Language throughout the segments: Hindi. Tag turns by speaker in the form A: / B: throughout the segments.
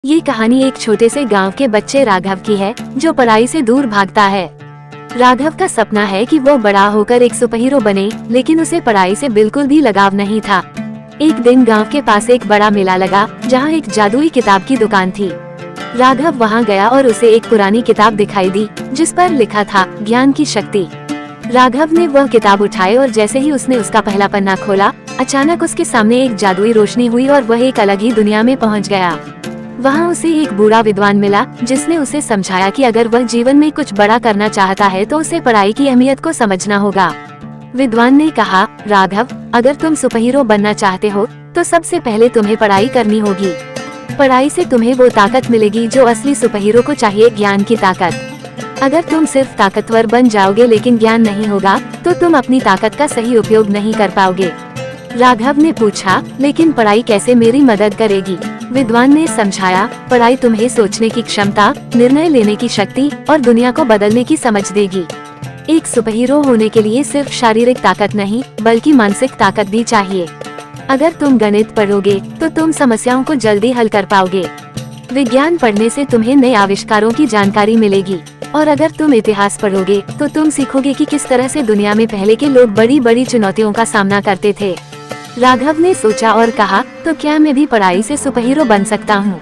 A: ये कहानी एक छोटे से गांव के बच्चे राघव की है जो पढ़ाई से दूर भागता है। राघव का सपना है कि वो बड़ा होकर एक सुपरहीरो बने, लेकिन उसे पढ़ाई से बिल्कुल भी लगाव नहीं था। एक दिन गांव के पास एक बड़ा मेला लगा जहां एक जादुई किताब की दुकान थी। राघव वहां गया और उसे एक पुरानी किताब दिखाई दी जिस पर लिखा था ज्ञान की शक्ति। राघव ने वह किताब उठाई और जैसे ही उसने उसका पहला पन्ना खोला, अचानक उसके सामने एक जादुई रोशनी हुई और वह एक अलग ही दुनिया में पहुंच गया। वहां उसे एक बूढ़ा विद्वान मिला जिसने उसे समझाया कि अगर वह जीवन में कुछ बड़ा करना चाहता है तो उसे पढ़ाई की अहमियत को समझना होगा। विद्वान ने कहा, राघव, अगर तुम सुपरहीरो बनना चाहते हो तो सबसे पहले तुम्हें पढ़ाई करनी होगी। पढ़ाई से तुम्हें वो ताकत मिलेगी जो असली सुपरहीरो को चाहिए, ज्ञान की ताकत। अगर तुम सिर्फ ताकतवर बन जाओगे लेकिन ज्ञान नहीं होगा तो तुम अपनी ताकत का सही उपयोग नहीं कर पाओगे। राघव ने पूछा, लेकिन पढ़ाई कैसे मेरी मदद करेगी? विद्वान ने समझाया, पढ़ाई तुम्हें सोचने की क्षमता, निर्णय लेने की शक्ति और दुनिया को बदलने की समझ देगी। एक सुपरहीरो होने के लिए सिर्फ शारीरिक ताकत नहीं बल्कि मानसिक ताकत भी चाहिए। अगर तुम गणित पढ़ोगे तो तुम समस्याओं को जल्दी हल कर पाओगे। विज्ञान पढ़ने से तुम्हें नए आविष्कारों की जानकारी मिलेगी और अगर तुम इतिहास पढ़ोगे तो तुम सीखोगे कि किस तरह से दुनिया में पहले के लोग बड़ी बड़ी चुनौतियों का सामना करते थे। राघव ने सोचा और कहा, तो क्या मैं भी पढ़ाई से सुपरहीरो बन सकता हूँ?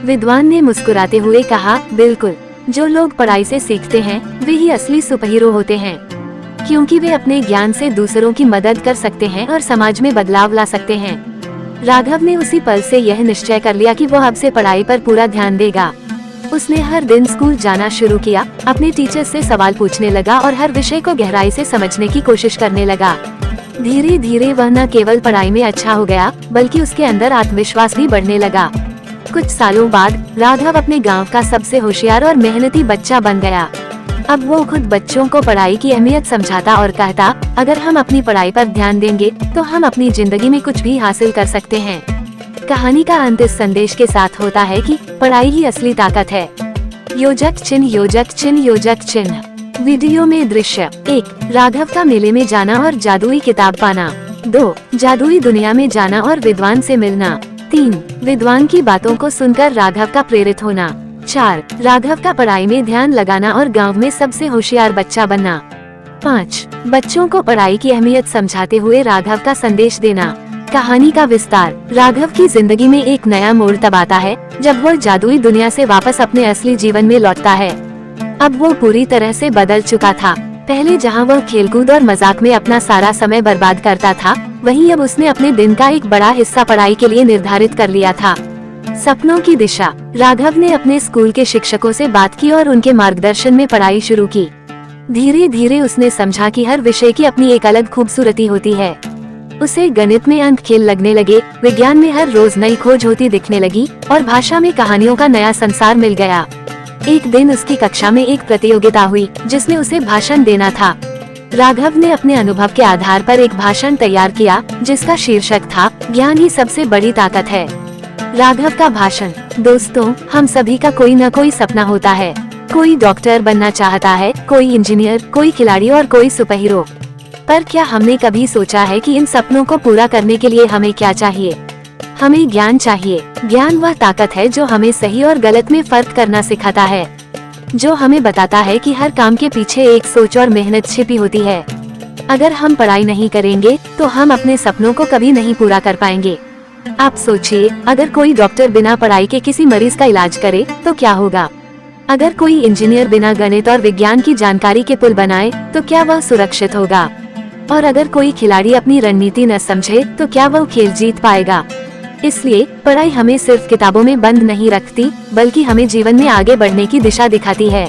A: विद्वान ने मुस्कुराते हुए कहा, बिल्कुल। जो लोग पढ़ाई से सीखते हैं वे ही असली सुपरहीरो होते हैं, क्योंकि वे अपने ज्ञान से दूसरों की मदद कर सकते हैं और समाज में बदलाव ला सकते हैं। राघव ने उसी पल से यह निश्चय कर लिया कि वह अब से पढ़ाई पर पूरा ध्यान देगा। उसने हर दिन स्कूल जाना शुरू किया, अपने टीचर से सवाल पूछने लगा और हर विषय को गहराई से समझने की कोशिश करने लगा। धीरे धीरे वह न केवल पढ़ाई में अच्छा हो गया बल्कि उसके अंदर आत्मविश्वास भी बढ़ने लगा। कुछ सालों बाद राघव अपने गांव का सबसे होशियार और मेहनती बच्चा बन गया। अब वो खुद बच्चों को पढ़ाई की अहमियत समझाता और कहता, अगर हम अपनी पढ़ाई पर ध्यान देंगे तो हम अपनी जिंदगी में कुछ भी हासिल कर सकते हैं। कहानी का अंत इस संदेश के साथ होता है कि पढ़ाई ही असली ताकत है। योजक चिन्ह, योजक चिन्ह, योजक चिन्ह। वीडियो में दृश्य 1, राघव का मेले में जाना और जादुई किताब पाना। 2, जादुई दुनिया में जाना और विद्वान से मिलना। 3, विद्वान की बातों को सुनकर राघव का प्रेरित होना। 4, राघव का पढ़ाई में ध्यान लगाना और गांव में सबसे होशियार बच्चा बनना। 5, बच्चों को पढ़ाई की अहमियत समझाते हुए राघव का संदेश देना। कहानी का विस्तार। राघव की जिंदगी में एक नया मोड़ तब आता है जब वह जादुई दुनिया से वापस अपने असली जीवन में लौटता है। अब वो पूरी तरह से बदल चुका था। पहले जहां वह खेलकूद और मजाक में अपना सारा समय बर्बाद करता था, वहीं अब उसने अपने दिन का एक बड़ा हिस्सा पढ़ाई के लिए निर्धारित कर लिया था। सपनों की दिशा। राघव ने अपने स्कूल के शिक्षकों से बात की और उनके मार्गदर्शन में पढ़ाई शुरू की। धीरे धीरे उसने समझा कि हर विषय की अपनी एक अलग खूबसूरती होती है। उसे गणित में अंक खेल लगने लगे, विज्ञान में हर रोज नई खोज होती दिखने लगी और भाषा में कहानियों का नया संसार मिल गया। एक दिन उसकी कक्षा में एक प्रतियोगिता हुई जिसमें उसे भाषण देना था। राघव ने अपने अनुभव के आधार पर एक भाषण तैयार किया जिसका शीर्षक था, ज्ञान ही सबसे बड़ी ताकत है। राघव का भाषण। दोस्तों, हम सभी का कोई न कोई सपना होता है। कोई डॉक्टर बनना चाहता है, कोई इंजीनियर, कोई खिलाड़ी और कोई सुपरहीरो। पर क्या हमने कभी सोचा है कि इन सपनों को पूरा करने के लिए हमें क्या चाहिए? हमें ज्ञान चाहिए। ज्ञान वह ताकत है जो हमें सही और गलत में फर्क करना सिखाता है, जो हमें बताता है कि हर काम के पीछे एक सोच और मेहनत छिपी होती है। अगर हम पढ़ाई नहीं करेंगे तो हम अपने सपनों को कभी नहीं पूरा कर पाएंगे। आप सोचिए, अगर कोई डॉक्टर बिना पढ़ाई के किसी मरीज का इलाज करे तो क्या होगा? अगर कोई इंजीनियर बिना गणित और विज्ञान की जानकारी के पुल बनाए तो क्या वह सुरक्षित होगा? और अगर कोई खिलाड़ी अपनी रणनीति न समझे तो क्या वह खेल जीत पाएगा? इसलिए पढ़ाई हमें सिर्फ किताबों में बंद नहीं रखती बल्कि हमें जीवन में आगे बढ़ने की दिशा दिखाती है।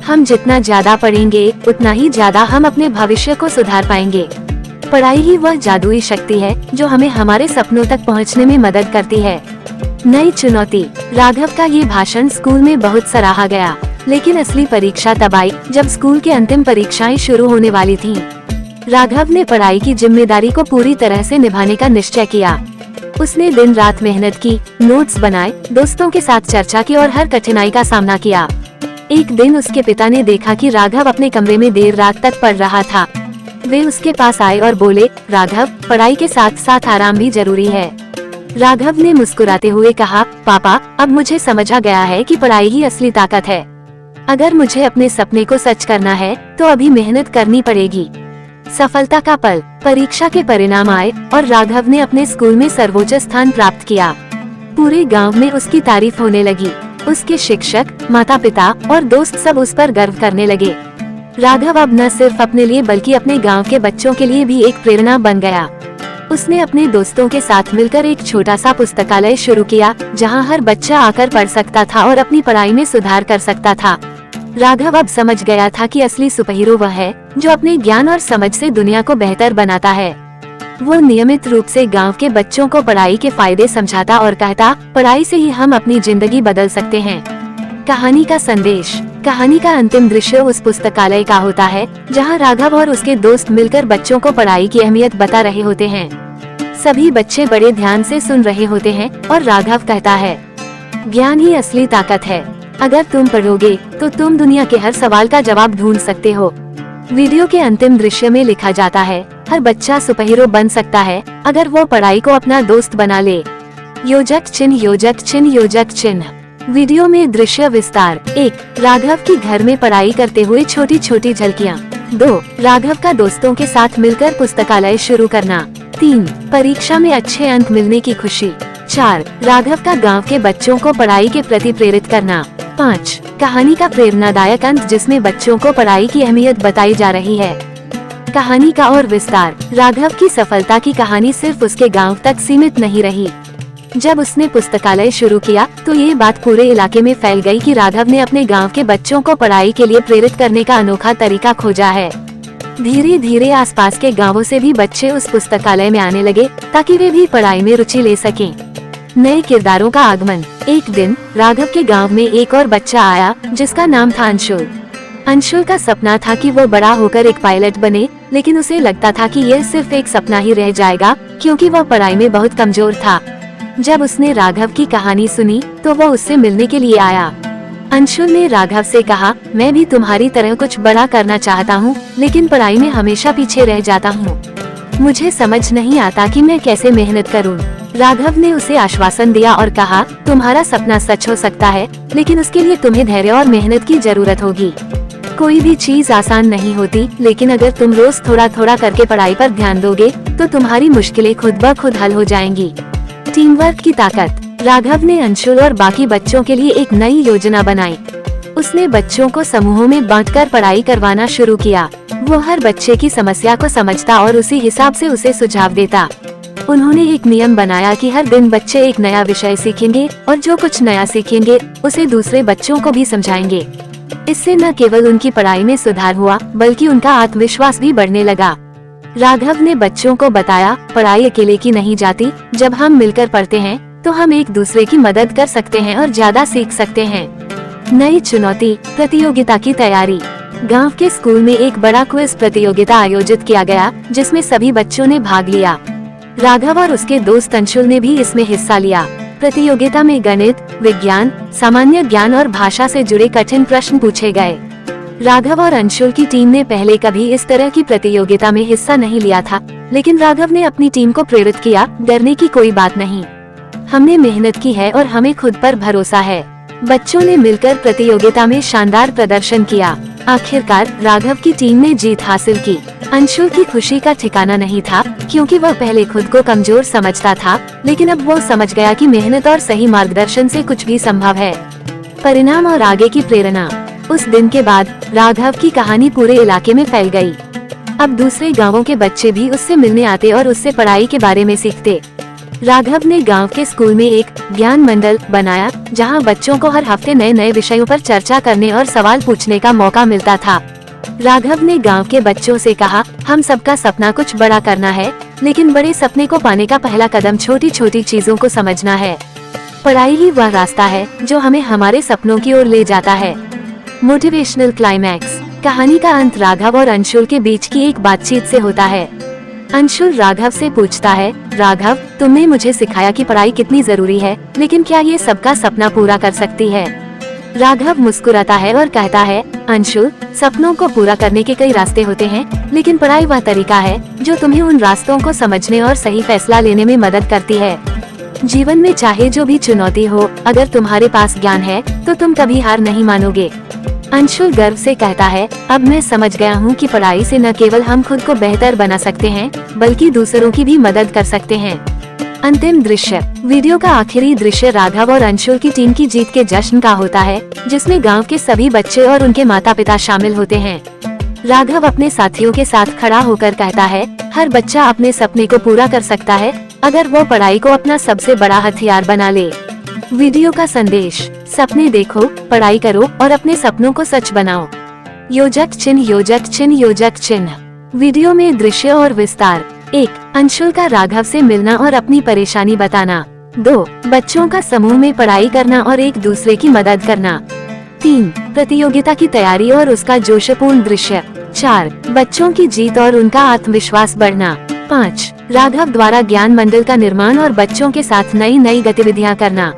A: हम जितना ज्यादा पढ़ेंगे उतना ही ज्यादा हम अपने भविष्य को सुधार पाएंगे। पढ़ाई ही वह जादुई शक्ति है जो हमें हमारे सपनों तक पहुंचने में मदद करती है। नई चुनौती। राघव का ये भाषण स्कूल में बहुत सराहा गया, लेकिन असली परीक्षा तब आई जब स्कूल के अंतिम परीक्षाएं शुरू होने वाली थीं। राघव ने पढ़ाई की जिम्मेदारी को पूरी तरह से निभाने का निश्चय किया। उसने दिन रात मेहनत की, नोट्स बनाए, दोस्तों के साथ चर्चा की और हर कठिनाई का सामना किया। एक दिन उसके पिता ने देखा कि राघव अपने कमरे में देर रात तक पढ़ रहा था। वे उसके पास आए और बोले, राघव, पढ़ाई के साथ साथ आराम भी जरूरी है। राघव ने मुस्कुराते हुए कहा, पापा, अब मुझे समझ आ गया है कि पढ़ाई ही असली ताकत है। अगर मुझे अपने सपने को सच करना है तो अभी मेहनत करनी पड़ेगी। सफलता का पल, परीक्षा के परिणाम आए और राघव ने अपने स्कूल में सर्वोच्च स्थान प्राप्त किया। पूरे गांव में उसकी तारीफ होने लगी। उसके शिक्षक, माता पिता और दोस्त सब उस पर गर्व करने लगे। राघव अब न सिर्फ अपने लिए बल्कि अपने गांव के बच्चों के लिए भी एक प्रेरणा बन गया। उसने अपने दोस्तों के साथ मिलकर एक छोटा सा पुस्तकालय शुरू किया, जहां हर बच्चा आकर पढ़ सकता था और अपनी पढ़ाई में सुधार कर सकता था। राघव अब समझ गया था कि असली सुपरहीरो वह है जो अपने ज्ञान और समझ से दुनिया को बेहतर बनाता है। वो नियमित रूप से गांव के बच्चों को पढ़ाई के फायदे समझाता और कहता, पढ़ाई से ही हम अपनी जिंदगी बदल सकते हैं। कहानी का संदेश। कहानी का अंतिम दृश्य उस पुस्तकालय का होता है जहां राघव और उसके दोस्त मिलकर बच्चों को पढ़ाई की अहमियत बता रहे होते हैं। सभी बच्चे बड़े ध्यान से सुन रहे होते हैं और राघव कहता है, ज्ञान ही असली ताकत है। अगर तुम पढ़ोगे तो तुम दुनिया के हर सवाल का जवाब ढूंढ सकते हो। वीडियो के अंतिम दृश्य में लिखा जाता है, हर बच्चा सुपरहीरो बन सकता है अगर वो पढ़ाई को अपना दोस्त बना ले। योजक चिन्ह, योजक चिन्ह, योजक चिन्ह। वीडियो में दृश्य विस्तार। 1. राघव की घर में पढ़ाई करते हुए छोटी छोटी झलकियाँ। 2. राघव का दोस्तों के साथ मिलकर पुस्तकालय शुरू करना। 3. परीक्षा में अच्छे अंक मिलने की खुशी। 4. राघव का गांव के बच्चों को पढ़ाई के प्रति प्रेरित करना। 5. कहानी का प्रेरणादायक अंत जिसमें बच्चों को पढ़ाई की अहमियत बताई जा रही है। कहानी का और विस्तार। राघव की सफलता की कहानी सिर्फ उसके गांव तक सीमित नहीं रही। जब उसने पुस्तकालय शुरू किया तो ये बात पूरे इलाके में फैल गई कि राघव ने अपने गांव के बच्चों को पढ़ाई के लिए प्रेरित करने का अनोखा तरीका खोजा है। धीरे धीरे आसपास के गांवों से भी बच्चे उस पुस्तकालय में आने लगे ताकि वे भी पढ़ाई में रुचि ले सकें। नए किरदारों का आगमन। एक दिन राघव के गांव में एक और बच्चा आया जिसका नाम था अंशुल। अंशुल का सपना था कि वो बड़ा होकर एक पायलट बने, लेकिन उसे लगता था कि यह सिर्फ एक सपना ही रह जाएगा क्योंकि वह पढ़ाई में बहुत कमजोर था। जब उसने राघव की कहानी सुनी तो वो उससे मिलने के लिए आया। अंशुल ने राघव से कहा, मैं भी तुम्हारी तरह कुछ बड़ा करना चाहता हूँ, लेकिन पढ़ाई में हमेशा पीछे रह जाता हूँ। मुझे समझ नहीं आता कि मैं कैसे मेहनत करूँ। राघव ने उसे आश्वासन दिया और कहा, तुम्हारा सपना सच हो सकता है, लेकिन उसके लिए तुम्हें धैर्य और मेहनत की जरूरत होगी। कोई भी चीज आसान नहीं होती, लेकिन अगर तुम रोज थोड़ा थोड़ा करके पढ़ाई पर ध्यान दोगे तो तुम्हारी मुश्किलें खुद ब खुद हल हो जाएंगी। टीम वर्क की ताकत। राघव ने अंशुल और बाकी बच्चों के लिए एक नई योजना बनाई। उसने बच्चों को समूहों में बांटकर पढ़ाई करवाना शुरू किया। वो हर बच्चे की समस्या को समझता और उसी हिसाब से उसे सुझाव देता। उन्होंने एक नियम बनाया कि हर दिन बच्चे एक नया विषय सीखेंगे और जो कुछ नया सीखेंगे उसे दूसरे बच्चों को भी समझाएंगे। इससे न केवल उनकी पढ़ाई में सुधार हुआ बल्कि उनका आत्मविश्वास भी बढ़ने लगा। राघव ने बच्चों को बताया, पढ़ाई अकेले की नहीं जाती, जब हम मिलकर पढ़ते हैं तो हम एक दूसरे की मदद कर सकते हैं और ज्यादा सीख सकते हैं। नई चुनौती, प्रतियोगिता की तैयारी। गांव के स्कूल में एक बड़ा क्विज प्रतियोगिता आयोजित किया गया जिसमें सभी बच्चों ने भाग लिया। राघव और उसके दोस्त अंशुल ने भी इसमें हिस्सा लिया। प्रतियोगिता में गणित, विज्ञान, सामान्य ज्ञान और भाषा से जुड़े कठिन प्रश्न पूछे गए। राघव और अंशुल की टीम ने पहले कभी इस तरह की प्रतियोगिता में हिस्सा नहीं लिया था, लेकिन राघव ने अपनी टीम को प्रेरित किया, डरने की कोई बात नहीं, हमने मेहनत की है और हमें खुद पर भरोसा है। बच्चों ने मिलकर प्रतियोगिता में शानदार प्रदर्शन किया। आखिरकार राघव की टीम ने जीत हासिल की। अंशुल की खुशी का ठिकाना नहीं था क्योंकि वह पहले खुद को कमजोर समझता था, लेकिन अब वो समझ गया कि मेहनत और सही मार्गदर्शन से कुछ भी संभव है। परिणाम और आगे की प्रेरणा। उस दिन के बाद राघव की कहानी पूरे इलाके में फैल गई। अब दूसरे गांवों के बच्चे भी उससे मिलने आते और उससे पढ़ाई के बारे में सीखते। राघव ने गांव के स्कूल में एक ज्ञान मंडल बनाया जहां बच्चों को हर हफ्ते नए नए विषयों पर चर्चा करने और सवाल पूछने का मौका मिलता था। राघव ने गांव के बच्चों से कहा, हम सबका सपना कुछ बड़ा करना है, लेकिन बड़े सपने को पाने का पहला कदम छोटी छोटी चीजों को समझना है। पढ़ाई ही वह रास्ता है जो हमें हमारे सपनों की ओर ले जाता है। Motivational climax. कहानी का अंत राघव और अंशुल के बीच की एक बातचीत से होता है। अंशुल राघव से पूछता है, राघव, तुमने मुझे सिखाया कि पढ़ाई कितनी जरूरी है, लेकिन क्या ये सबका सपना पूरा कर सकती है? राघव मुस्कुराता है और कहता है, अंशुल, सपनों को पूरा करने के कई रास्ते होते हैं, लेकिन पढ़ाई वह तरीका है जो तुम्हें उन रास्तों को समझने और सही फैसला लेने में मदद करती है। जीवन में चाहे जो भी चुनौती हो, अगर तुम्हारे पास ज्ञान है तो तुम कभी हार नहीं मानोगे। अंशुल गर्व से कहता है, अब मैं समझ गया हूँ कि पढ़ाई से न केवल हम खुद को बेहतर बना सकते हैं, बल्कि दूसरों की भी मदद कर सकते हैं। अंतिम दृश्य। वीडियो का आखिरी दृश्य राघव और अंशुल की टीम की जीत के जश्न का होता है, जिसमें गांव के सभी बच्चे और उनके माता पिता शामिल होते हैं। राघव अपने साथियों के साथ खड़ा होकर कहता है, हर बच्चा अपने सपने को पूरा कर सकता है, अगर वो पढ़ाई को अपना सबसे बड़ा हथियार बना ले। वीडियो का संदेश। सपने देखो, पढ़ाई करो और अपने सपनों को सच बनाओ। योजक चिन्ह, योजक चिन्ह, योजक चिन्ह। वीडियो में दृश्य और विस्तार। 1. अंशुल का राघव से मिलना और अपनी परेशानी बताना। 2. बच्चों का समूह में पढ़ाई करना और एक दूसरे की मदद करना। 3. प्रतियोगिता की तैयारी और उसका जोशपूर्ण दृश्य। 4. बच्चों की जीत और उनका आत्मविश्वास बढ़ना। 5. राघव द्वारा ज्ञान मंडल का निर्माण और बच्चों के साथ नई नई गतिविधियां करना।